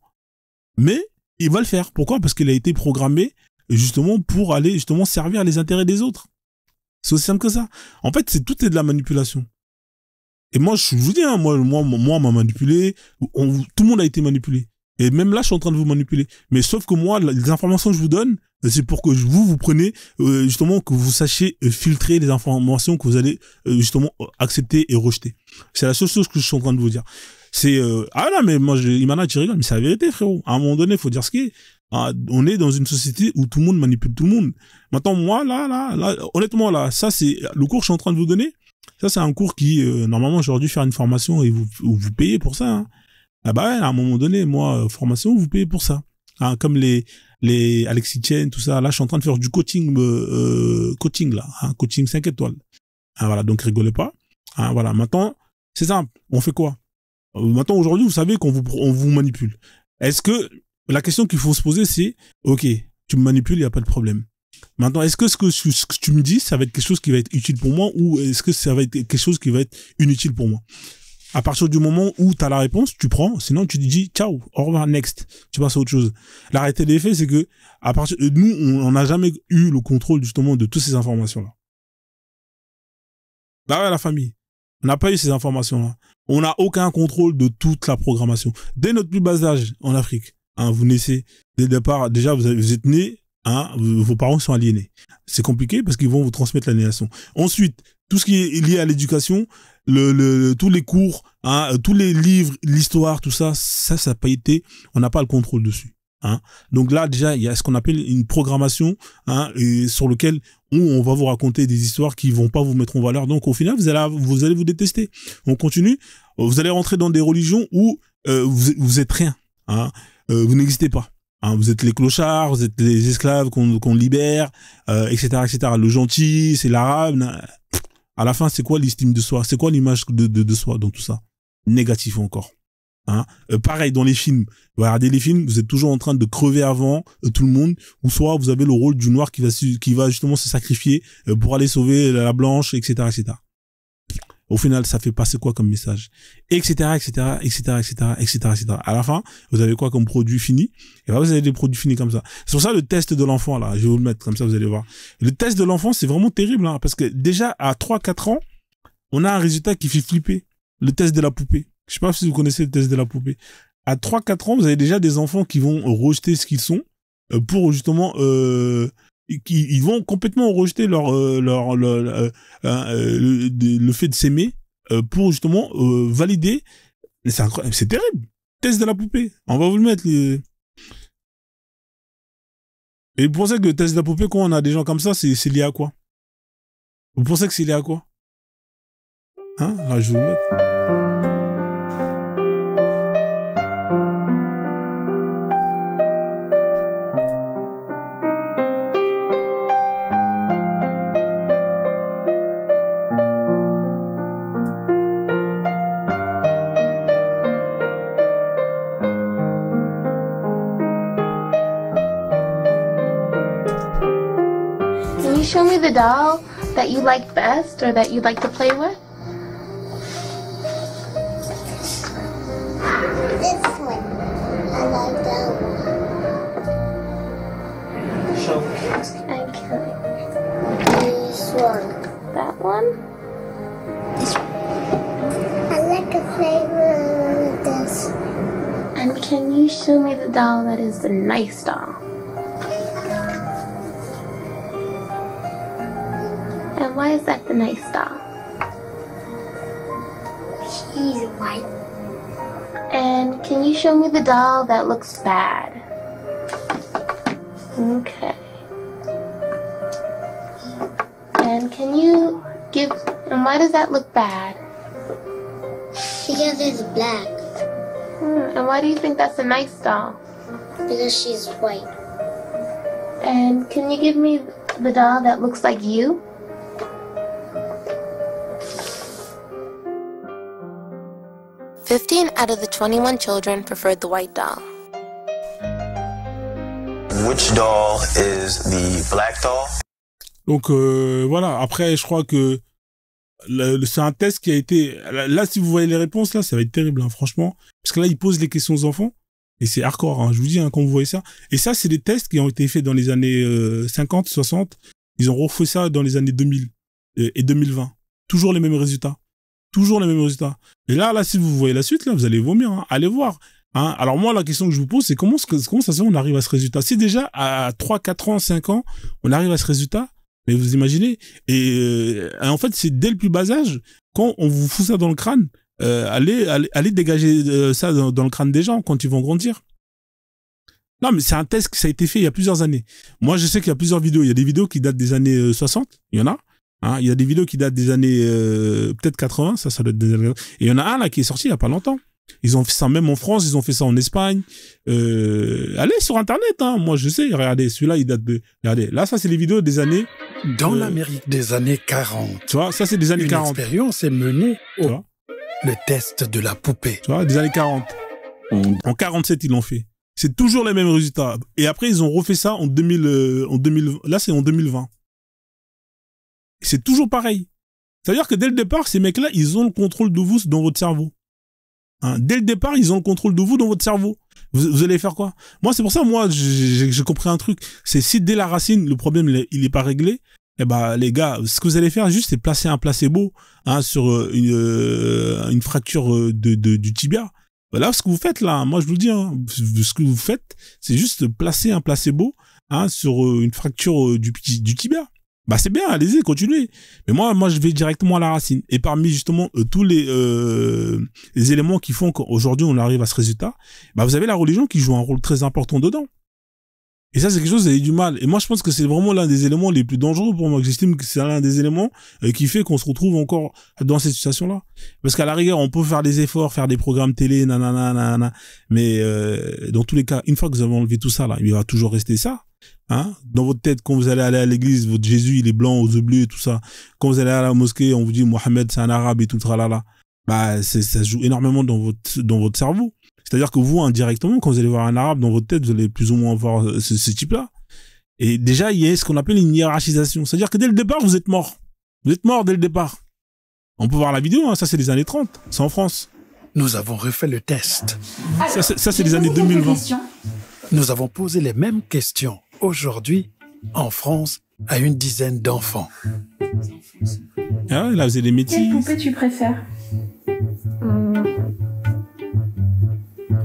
mais il va le faire. Pourquoi? Parce qu'il a été programmé justement pour aller justement servir les intérêts des autres. C'est aussi simple que ça. En fait, tout est de la manipulation. Et moi, je vous dis, hein, moi, on m'a manipulé. Tout le monde a été manipulé. Et même là, je suis en train de vous manipuler. Mais sauf que moi, les informations que je vous donne, c'est pour que vous preniez, justement, que vous sachiez filtrer les informations que vous allez, justement, accepter et rejeter. C'est la seule chose que je suis en train de vous dire. C'est, ah non, mais moi, Imana, tu rigoles, mais c'est la vérité, frérot. À un moment donné, il faut dire ce qui est. Ah, on est dans une société où tout le monde manipule tout le monde. Maintenant, moi, là, honnêtement, là, ça, c'est le cours que je suis en train de vous donner. Ça, c'est un cours qui, normalement, j'aurais dû faire une formation et vous payez pour ça, hein. Ah bah ouais, à un moment donné, moi, formation, vous payez pour ça. Hein, comme les Alexis Chen, tout ça. Là, je suis en train de faire du coaching, coaching là, hein, coaching 5 étoiles. Hein, voilà, donc rigolez pas. Hein, voilà, maintenant, c'est simple. On fait quoi? Maintenant, aujourd'hui, vous savez on vous manipule. Est-ce que la question qu'il faut se poser, c'est, ok, tu me manipules, il y a pas de problème. Maintenant, est-ce que ce que tu me dis, ça va être quelque chose qui va être utile pour moi ou est-ce que ça va être quelque chose qui va être inutile pour moi? À partir du moment où tu as la réponse, tu prends, sinon tu te dis ciao, au revoir, next, tu passes à autre chose. La réalité des faits, c'est que à partir nous, on n'a jamais eu le contrôle justement de toutes ces informations-là. Bah ouais, la famille, on n'a pas eu ces informations-là. On n'a aucun contrôle de toute la programmation. Dès notre plus bas âge en Afrique, hein, vous naissez, dès le départ, déjà vous êtes né, hein, vos parents sont aliénés. C'est compliqué parce qu'ils vont vous transmettre l'aliénation. Ensuite, tout ce qui est lié à l'éducation, tous les cours, hein, tous les livres, l'histoire, tout ça, ça n'a pas été, on n'a pas le contrôle dessus. Hein. Donc là, déjà, il y a ce qu'on appelle une programmation, hein, et sur lequel on va vous raconter des histoires qui vont pas vous mettre en valeur. Donc au final, vous allez vous détester. On continue. Vous allez rentrer dans des religions où vous êtes rien. Hein. Vous n'existez pas. Hein, vous êtes les clochards, vous êtes les esclaves qu'on libère, etc., etc. Le gentil, c'est l'arabe. À la fin, c'est quoi l'estime de soi? C'est quoi l'image de soi dans tout ça? Négatif encore. Hein, pareil dans les films. Vous regardez les films, vous êtes toujours en train de crever avant tout le monde, ou soit vous avez le rôle du noir qui va justement se sacrifier pour aller sauver la blanche, etc., etc. Au final, ça fait passer quoi comme message, etc., etc., etc., etc., etc., etc. À la fin, vous avez quoi comme produit fini? Et là, vous avez des produits finis comme ça. C'est pour ça le test de l'enfant là. Je vais vous le mettre comme ça, vous allez voir. Le test de l'enfant, c'est vraiment terrible, hein, parce que déjà à 3-4 ans, on a un résultat qui fait flipper. Le test de la poupée. Je sais pas si vous connaissez le test de la poupée. À 3-4 ans, vous avez déjà des enfants qui vont rejeter ce qu'ils sont pour justement ils vont complètement rejeter le fait de s'aimer pour justement valider. C'est incroyable, c'est terrible. Test de la poupée. On va vous le mettre. Et vous pensez que le test de la poupée, quand on a des gens comme ça, c'est lié à quoi? Vous pensez que c'est lié à quoi? Hein? Là, je vais vous le mettre. Show me the doll that you like best or that you'd like to play with. This one. I like that one. Show me. Okay. This one. That one? This one. I like to play with this. And can you show me the doll that is the nice doll? And why is that the nice doll? She's white. And can you show me the doll that looks bad? Okay. And can you and why does that look bad? Because it's black. And why do you think that's a nice doll? Because she's white. And can you give me the doll that looks like you? "15 out of the 21 children preferred the white doll." Which doll is the black doll? Donc voilà, après je crois que c'est un test qui a été... Là, si vous voyez les réponses, là, ça va être terrible, hein, franchement. Parce que là, ils posent les questions aux enfants. Et c'est hardcore, hein, je vous dis, hein, quand vous voyez ça. Et ça, c'est des tests qui ont été faits dans les années 50, 60. Ils ont refait ça dans les années 2000 et 2020. Toujours les mêmes résultats. Toujours les mêmes résultats. Et là, si vous voyez la suite, là, vous allez vomir. Hein. Allez voir. Hein. Alors moi, la question que je vous pose, c'est comment ça se fait on arrive à ce résultat? Si déjà, à 3, 4 ans, 5 ans, on arrive à ce résultat, mais vous imaginez, et en fait c'est dès le plus bas âge, quand on vous fout ça dans le crâne, allez dégager ça dans le crâne des gens quand ils vont grandir. Non mais c'est un test qui ça a été fait il y a plusieurs années. Moi je sais qu'il y a plusieurs vidéos, il y a des vidéos qui datent des années 60, il y en a. Hein, il y a des vidéos qui datent des années peut-être 80, ça doit être des années... Et il y en a un là qui est sorti il y a pas longtemps. Ils ont fait ça même en France, ils ont fait ça en Espagne. Allez sur internet, hein. Moi je sais, regardez, celui-là il date de... Regardez, là ça c'est les vidéos des années... Dans l'Amérique des années 40. Tu vois, ça c'est des années 40. Une expérience est menée au... Le test de la poupée. Tu vois, des années 40. En 47 ils l'ont fait. C'est toujours les mêmes résultats. Et après ils ont refait ça en 2000... Là c'est en 2020. C'est toujours pareil. C'est-à-dire que dès le départ, ces mecs-là, ils ont le contrôle de vous dans votre cerveau. Hein, dès le départ, ils ont le contrôle de vous dans votre cerveau. Vous allez faire quoi? Moi, c'est pour ça, j'ai compris un truc. C'est si dès la racine, le problème, il est pas réglé, eh ben, les gars, ce que vous allez faire juste, c'est placer un placebo, hein, sur une fracture du tibia. Voilà ce que vous faites là. Moi, je vous le dis, hein, ce que vous faites, c'est juste placer un placebo, hein, sur une fracture du tibia. Bah c'est bien, allez-y, continuez. Mais moi je vais directement à la racine. Et parmi justement tous les éléments qui font qu'aujourd'hui on arrive à ce résultat, bah vous avez la religion qui joue un rôle très important dedans. Et ça c'est quelque chose, vous avez du mal. Et moi je pense que c'est vraiment l'un des éléments les plus dangereux pour moi. J'estime que c'est l'un des éléments qui fait qu'on se retrouve encore dans cette situation-là. Parce qu'à la rigueur on peut faire des efforts, faire des programmes télé, nanana, mais dans tous les cas, une fois que vous avez enlevé tout ça là, il va toujours rester ça. Hein, dans votre tête, quand vous allez aller à l'église, votre Jésus, il est blanc aux yeux bleus et tout ça. Quand vous allez à la mosquée, on vous dit Mohamed, c'est un arabe et tout, tralala. Bah, ça joue énormément dans votre cerveau. C'est-à-dire que vous, indirectement, quand vous allez voir un arabe dans votre tête, vous allez plus ou moins voir ce type-là. Et déjà, il y a ce qu'on appelle une hiérarchisation. C'est-à-dire que dès le départ, vous êtes mort. Vous êtes mort dès le départ. On peut voir la vidéo, hein, ça c'est les années 30. C'est en France. Nous avons refait le test. Alors, ça c'est les années 2020. Nous avons posé les mêmes questions aujourd'hui en France à une dizaine d'enfants. Ah ouais, là, vous avez des métiers. Quelle poupée tu préfères?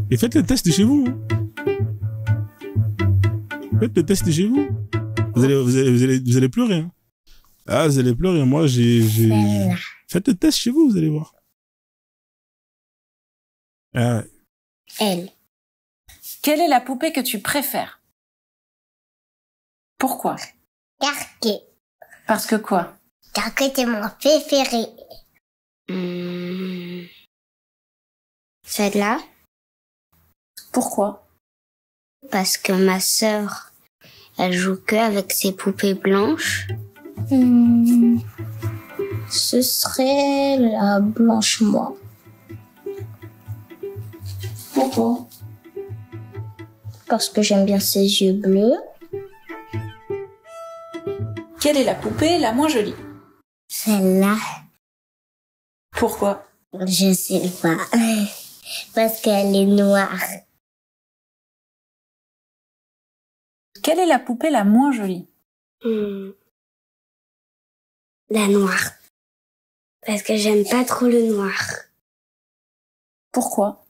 Et faites le test chez vous. Faites le test chez vous. Vous allez pleurer. Hein. Ah, vous allez pleurer. Moi, Faites le test chez vous, vous allez voir. Ah. Elle. Quelle est la poupée que tu préfères? Pourquoi? Carquet. Parce que quoi? Carquet, c'est mon préféré. Celle-là? Pourquoi? Parce que ma sœur, elle joue que avec ses poupées blanches. Ce serait la blanche moi. Pourquoi? Parce que j'aime bien ses yeux bleus. Quelle est la poupée la moins jolie? Celle-là, Pourquoi? je sais pas. Parce qu'elle est noire. Quelle est la poupée la moins jolie? La noire. Parce que j'aime pas trop le noir. Pourquoi?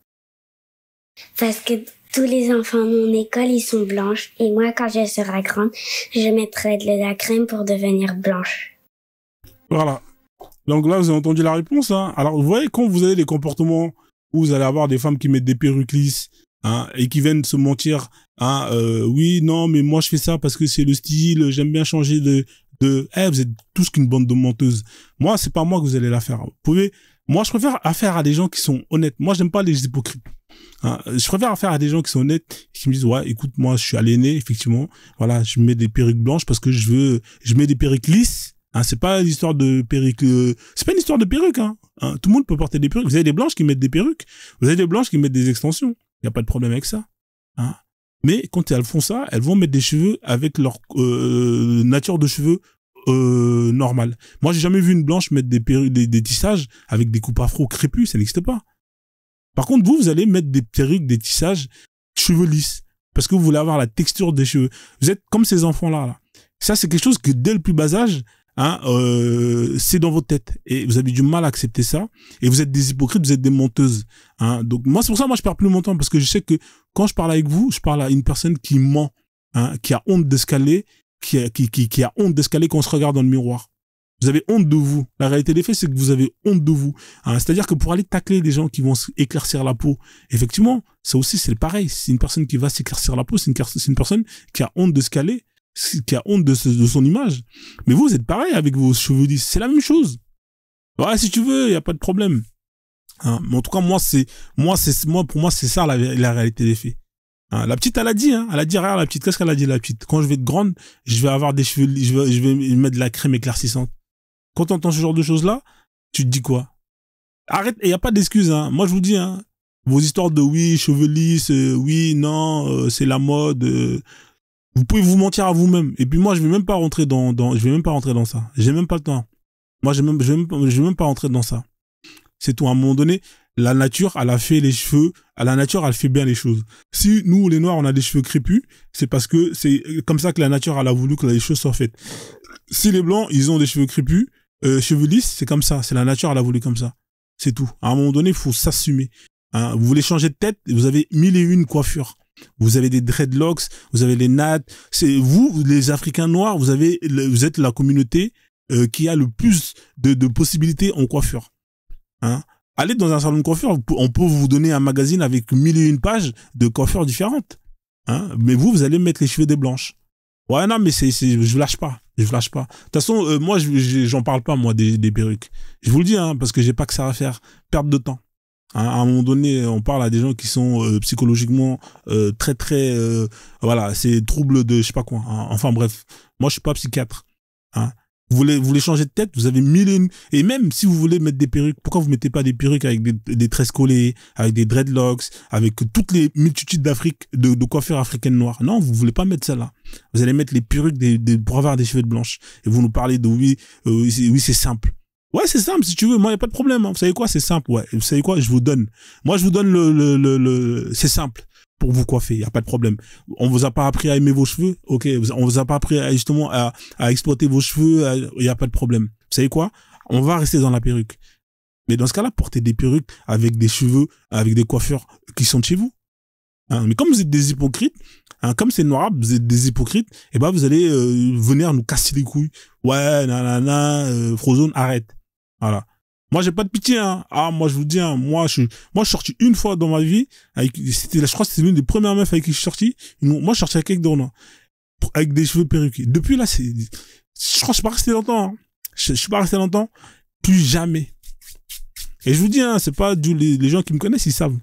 Parce que tous les enfants de mon école, ils sont blanches. Et moi, quand je serai grande, je mettrai de la crème pour devenir blanche. Voilà. Donc là, vous avez entendu la réponse. Hein. Alors, vous voyez, quand vous avez des comportements où vous allez avoir des femmes qui mettent des perruques lisses, hein, et qui viennent se mentir, hein, oui, non, mais moi, je fais ça parce que c'est le style, j'aime bien changer vous êtes tous qu'une bande de menteuses. Moi, c'est pas moi que vous allez la faire. Vous pouvez Moi, je préfère affaire à des gens qui sont honnêtes. Moi, j'aime pas les hypocrites. Hein, je préfère affaire à des gens qui sont honnêtes, qui me disent, ouais, écoute, moi, je suis aliéné, effectivement. Voilà, je mets des perruques blanches parce que je mets des perruques lisses. Hein, c'est pas l'histoire de perruques, c'est pas une histoire de perruques, hein. Hein, tout le monde peut porter des perruques. Vous avez des blanches qui mettent des perruques. Vous avez des blanches qui mettent des extensions. Il y a pas de problème avec ça. Hein. Mais quand elles font ça, elles vont mettre des cheveux avec leur nature de cheveux normale. Moi, j'ai jamais vu une blanche mettre des perruques, des tissages avec des coupes afro crépus, ça n'existe pas. Par contre, vous allez mettre des perruques, des tissages cheveux lisses parce que vous voulez avoir la texture des cheveux. Vous êtes comme ces enfants-là. Là. Ça, c'est quelque chose que dès le plus bas âge, hein, c'est dans votre tête et vous avez du mal à accepter ça et vous êtes des hypocrites, vous êtes des menteuses. Hein. Donc moi, c'est pour ça moi je perds plus mon temps parce que je sais que quand je parle avec vous, je parle à une personne qui ment, hein, qui a honte d'escaler, qui a honte d'escaler quand on se regarde dans le miroir. Vous avez honte de vous. La réalité des faits, c'est que vous avez honte de vous. Hein. C'est-à-dire que pour aller tacler des gens qui vont éclaircir la peau, effectivement, ça aussi c'est pareil. C'est une personne qui va s'éclaircir la peau, c'est une personne qui a honte d'escaler, qui a honte de son image. Mais vous êtes pareil avec vos cheveux lisses. C'est la même chose. Ouais, si tu veux, il y a pas de problème. Hein. Mais en tout cas, pour moi, c'est ça la réalité des faits. Hein, la petite, elle a dit, regarde la petite, qu'est-ce qu'elle a dit, la petite? Quand je vais être grande, je vais avoir des cheveux, je vais mettre de la crème éclaircissante. Quand t'entends ce genre de choses-là, tu te dis quoi? Arrête, et y a pas d'excuses, hein. Moi, je vous dis, hein, vos histoires de oui, cheveux lisses, oui, non, c'est la mode, vous pouvez vous mentir à vous-même. Et puis moi, je vais même pas rentrer dans ça. J'ai même pas le temps. Moi, je vais même pas rentrer dans ça. C'est tout. À un moment donné, la nature, elle a fait les cheveux. La nature, elle fait bien les choses. Si nous, les Noirs, on a des cheveux crépus, c'est parce que c'est comme ça que la nature, elle a voulu que les choses soient faites. Si les Blancs, ils ont des cheveux crépus, cheveux lisses, c'est comme ça. C'est la nature, elle a voulu comme ça. C'est tout. À un moment donné, il faut s'assumer. Hein, vous voulez changer de tête, vous avez 1001 coiffures. Vous avez des dreadlocks, vous avez les nattes. C'est vous, les Africains noirs, vous êtes la communauté qui a le plus de possibilités en coiffure. Hein? Allez dans un salon de coiffure, on peut vous donner un magazine avec 1001 pages de coiffures différentes. Hein? Mais vous allez mettre les cheveux des blanches. Ouais, non, mais je lâche pas. Je lâche pas. De toute façon, moi, j'en parle pas, moi, des perruques. Je vous le dis, hein, parce que j'ai pas que ça à faire. Perte de temps. Hein, à un moment donné, on parle à des gens qui sont psychologiquement très, voilà, c'est trouble de je sais pas quoi. Hein. Enfin bref, moi, je suis pas psychiatre. Hein. Vous voulez changer de tête, vous avez 1001. Et même si vous voulez mettre des perruques, pourquoi vous mettez pas des perruques avec des tresses collées, avec des dreadlocks, avec toutes les multitudes de coiffures africaines noires? Non, vous voulez pas mettre ça là. Vous allez mettre les perruques pour avoir des cheveux blanches. Et vous nous parlez de oui, c'est simple. Ouais, c'est simple, si tu veux. Moi, y a pas de problème. Hein. Vous savez quoi? C'est simple. Ouais. Vous savez quoi? Je vous donne. Moi, je vous donne c'est simple. Pour vous coiffer, y a pas de problème. On vous a pas appris à aimer vos cheveux, ok. On vous a pas appris justement à exploiter vos cheveux, y a pas de problème. Vous savez quoi? On va rester dans la perruque. Mais dans ce cas-là, portez des perruques avec des cheveux, avec des coiffures qui sont de chez vous. Hein, mais comme vous êtes des hypocrites, hein, comme c'est noir, vous êtes des hypocrites, et ben vous allez venir nous casser les couilles. Ouais, nanana, Frozone, arrête. Voilà. Moi, j'ai pas de pitié, hein. Ah, moi, je vous dis, hein, moi, je suis sorti une fois dans ma vie, je crois que c'était l'une des premières meufs avec qui je suis sorti. Moi, je suis sorti avec quelqu'un d'autre, avec des cheveux perruqués. Depuis là, je crois que je suis pas resté longtemps, hein. Je suis pas resté longtemps. Plus jamais. Et je vous dis, hein, c'est pas les gens qui me connaissent, ils savent.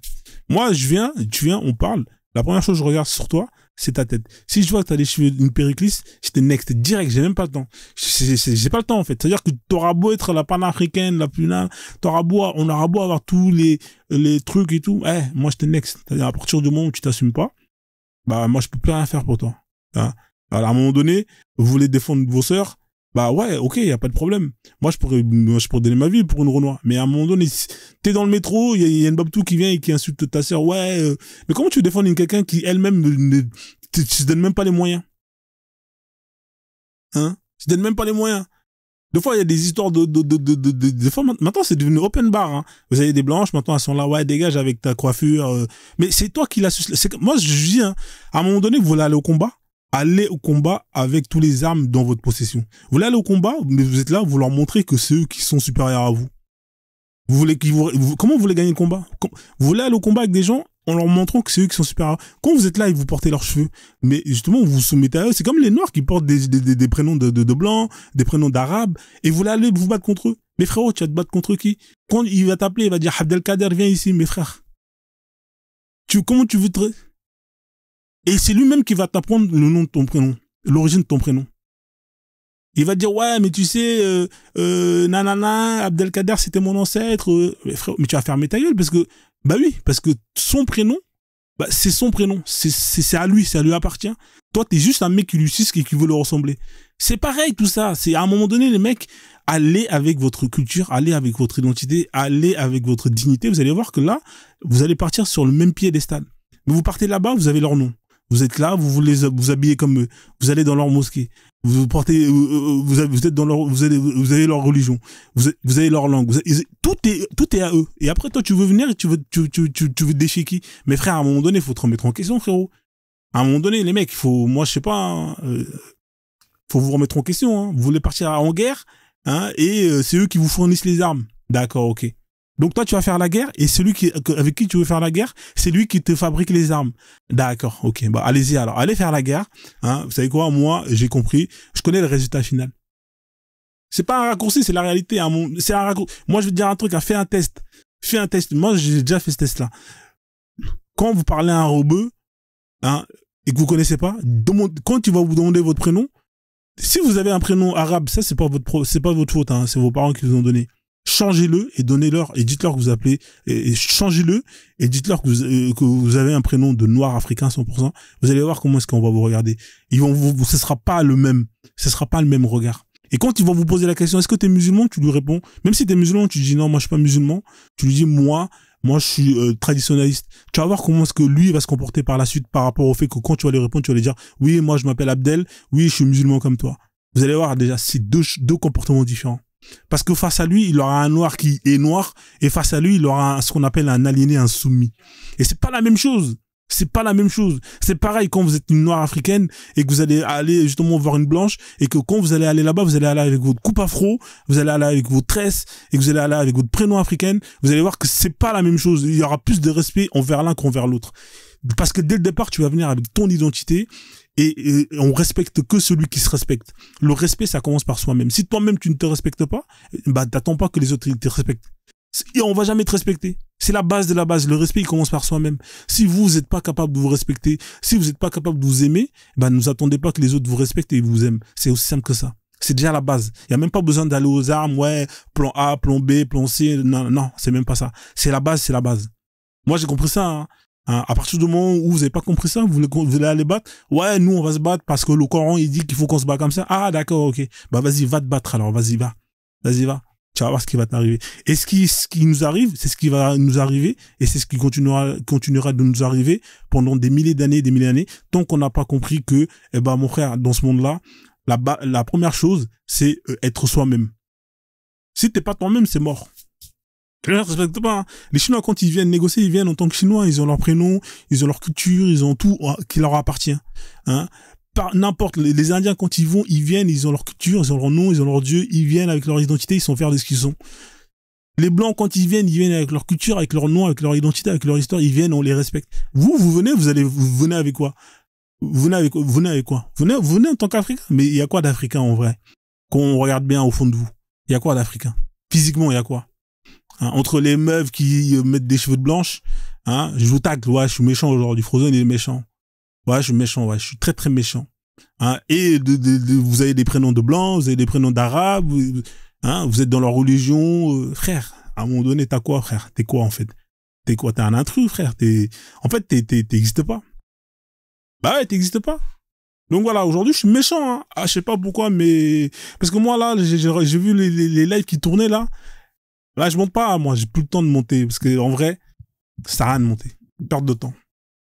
Moi, tu viens, on parle. La première chose que je regarde sur toi, c'est ta tête. Si je vois que t'as des cheveux, une perruque lisse, je te next direct, j'ai même pas le temps. J'ai pas le temps, en fait. C'est-à-dire que t'auras beau être la panafricaine, la plus là, on aura beau avoir tous les trucs et tout. Moi, je te next. C'est-à-dire, à partir du moment où tu t'assumes pas, bah, moi, je peux plus rien faire pour toi. Hein. Alors, à un moment donné, vous voulez défendre vos sœurs, bah ouais, ok, y a pas de problème. Moi, je pourrais donner ma vie pour une Renoir. Mais à un moment donné, t'es dans le métro, il y a une babtou qui vient et qui insulte ta sœur. Ouais, mais comment tu veux défendre quelqu'un qui elle-même ne se donne même pas les moyens? Hein? Se donne même pas les moyens. Des fois, il y a des histoires des fois, maintenant, c'est devenu open bar, hein. Vous avez des blanches, maintenant, elles sont là, ouais, dégage avec ta coiffure. Mais c'est toi qui l'as, moi, je dis, hein, à un moment donné, vous voulez aller au combat? Allez au combat avec tous les armes dans votre possession. Vous voulez aller au combat, mais vous êtes là, vous leur montrez que c'est eux qui sont supérieurs à vous. Comment vous voulez gagner le combat? Vous voulez aller au combat avec des gens, en leur montrant que c'est eux qui sont supérieurs. Quand vous êtes là et que vous portez leurs cheveux, mais justement, vous vous soumettez à eux. C'est comme les Noirs qui portent des prénoms de Blancs, des prénoms d'Arabes, et vous allez vous battre contre eux. Mais frérot, tu vas te battre contre qui? Quand il va t'appeler, il va dire Abdelkader, viens ici, mes frères. Comment tu veux te... Et c'est lui-même qui va t'apprendre le nom de ton prénom, l'origine de ton prénom. Il va dire, ouais, mais tu sais, nanana, Abdelkader, c'était mon ancêtre. Mais tu vas fermer ta gueule parce que, bah oui, parce que son prénom, bah, c'est son prénom. C'est à lui, ça lui appartient. Toi, t'es juste un mec qui lui suce et qui veut le ressembler. C'est pareil, tout ça. C'est à un moment donné, les mecs, allez avec votre culture, allez avec votre identité, allez avec votre dignité. Vous allez voir que là, vous allez partir sur le même piédestal. Mais vous partez là-bas, vous avez leur nom. Vous êtes là, vous voulez vous habiller comme eux. Vous allez dans leur mosquée. Vous portez, vous êtes dans leur, vous avez leur religion. Vous avez leur langue. Tout est à eux. Et après, toi, tu veux venir et tu veux déchirer qui? Mais frère, à un moment donné, il faut te remettre en question, frérot. À un moment donné, les mecs, moi, je sais pas, faut vous remettre en question, hein. Vous voulez partir en guerre, hein, et c'est eux qui vous fournissent les armes. D'accord, ok. Donc toi, tu vas faire la guerre, et celui avec qui tu veux faire la guerre, c'est lui qui te fabrique les armes. D'accord, ok. Bah, allez-y alors. Allez faire la guerre. Hein. Vous savez quoi? Moi, j'ai compris. Je connais le résultat final. C'est pas un raccourci, c'est la réalité. Hein. C'est un raccourci. Moi, je veux te dire un truc. Hein. Fais un test. Fais un test. Moi, j'ai déjà fait ce test-là. Quand vous parlez à un rebeu, hein, et que vous connaissez pas, quand tu vas vous demander votre prénom, si vous avez un prénom arabe, ça, c'est pas votre faute, hein. C'est vos parents qui vous ont donné. Changez-le et donnez-leur et dites-leur que vous appelez et changez-le et dites-leur que vous avez un prénom de noir africain 100%. Vous allez voir comment est-ce qu'on va vous regarder. Ce sera pas le même regard. Et quand ils vont vous poser la question, est-ce que t'es musulman? Tu lui réponds. Même si t'es musulman, tu dis non, moi je suis pas musulman. Tu lui dis moi je suis traditionnaliste. Tu vas voir comment est-ce que lui va se comporter par la suite par rapport au fait que quand tu vas lui répondre, tu vas lui dire oui, moi je m'appelle Abdel, oui, je suis musulman comme toi. Vous allez voir déjà, c'est deux comportements différents. Parce que face à lui, il aura un noir qui est noir, et face à lui, il aura ce qu'on appelle un aliéné, un soumis. Et c'est pas la même chose. C'est pas la même chose. C'est pareil quand vous êtes une noire africaine et que vous allez aller justement voir une blanche et que quand vous allez aller là-bas, vous allez aller avec votre coupe afro, vous allez aller avec vos tresses et que vous allez aller avec votre prénom africain. Vous allez voir que c'est pas la même chose. Il y aura plus de respect envers l'un qu'envers l'autre. Parce que dès le départ, tu vas venir avec ton identité et on respecte que celui qui se respecte. Le respect, ça commence par soi-même. Si toi-même, tu ne te respectes pas, bah, t'attends pas que les autres te respectent. Et on va jamais te respecter. C'est la base de la base. Le respect, il commence par soi-même. Si vous n'êtes pas capable de vous respecter, si vous n'êtes pas capable de vous aimer, bah, ne vous attendez pas que les autres vous respectent et vous aiment. C'est aussi simple que ça. C'est déjà la base. Il y a même pas besoin d'aller aux armes, ouais, plan A, plan B, plan C. Non, c'est même pas ça. C'est la base, c'est la base. Moi, j'ai compris ça, hein. À partir du moment où vous avez pas compris ça, vous voulez aller battre, ouais, nous, on va se battre parce que le Coran, il dit qu'il faut qu'on se batte comme ça. Ah, d'accord, ok. Bah, vas-y, va te battre alors, vas-y, va. Vas-y, va. Tu vas voir ce qui va t'arriver. Et ce qui nous arrive, c'est ce qui va nous arriver, et c'est ce qui continuera de nous arriver pendant des milliers d'années, tant qu'on n'a pas compris que, eh ben, mon frère, dans ce monde-là, la première chose, c'est être soi-même. Si t'es pas toi-même, c'est mort. Je ne respecte pas. Hein. Les Chinois, quand ils viennent négocier, ils viennent en tant que Chinois, ils ont leur prénom, ils ont leur culture, ils ont tout qui leur appartient. Hein. N'importe, les Indiens, quand ils viennent, ils ont leur culture, ils ont leur nom, ils ont leur dieu, ils viennent avec leur identité, ils sont fiers de ce qu'ils sont. Les Blancs, quand ils viennent avec leur culture, avec leur nom, avec leur identité, avec leur histoire, ils viennent, on les respecte. Vous venez avec quoi? Vous venez avec quoi? Vous venez en tant qu'Africain. Mais il y a quoi d'Africain, en vrai? Quand on regarde bien au fond de vous. Il y a quoi d'Africain? Physiquement, il y a quoi? Hein, entre les meufs qui mettent des cheveux de blanche, hein, je vous tacle, ouais, je suis méchant aujourd'hui, Frozen, il est méchant. Ouais, je suis méchant, ouais, je suis très très méchant. Hein, et vous avez des prénoms de blancs, vous avez des prénoms d'arabes, hein, vous êtes dans leur religion, frère. À un moment donné, t'as quoi, frère? T'es quoi en fait? T'es quoi? T'es un intrus, frère. En fait, t'existes pas. Bah ouais, t'existes pas. Donc voilà, aujourd'hui, je suis méchant. Hein. Ah, je sais pas pourquoi, mais parce que moi là, j'ai vu les lives qui tournaient là. Là, je monte pas. Moi, j'ai plus le temps de monter parce que en vrai, ça sert à rien de monter. Perte de temps.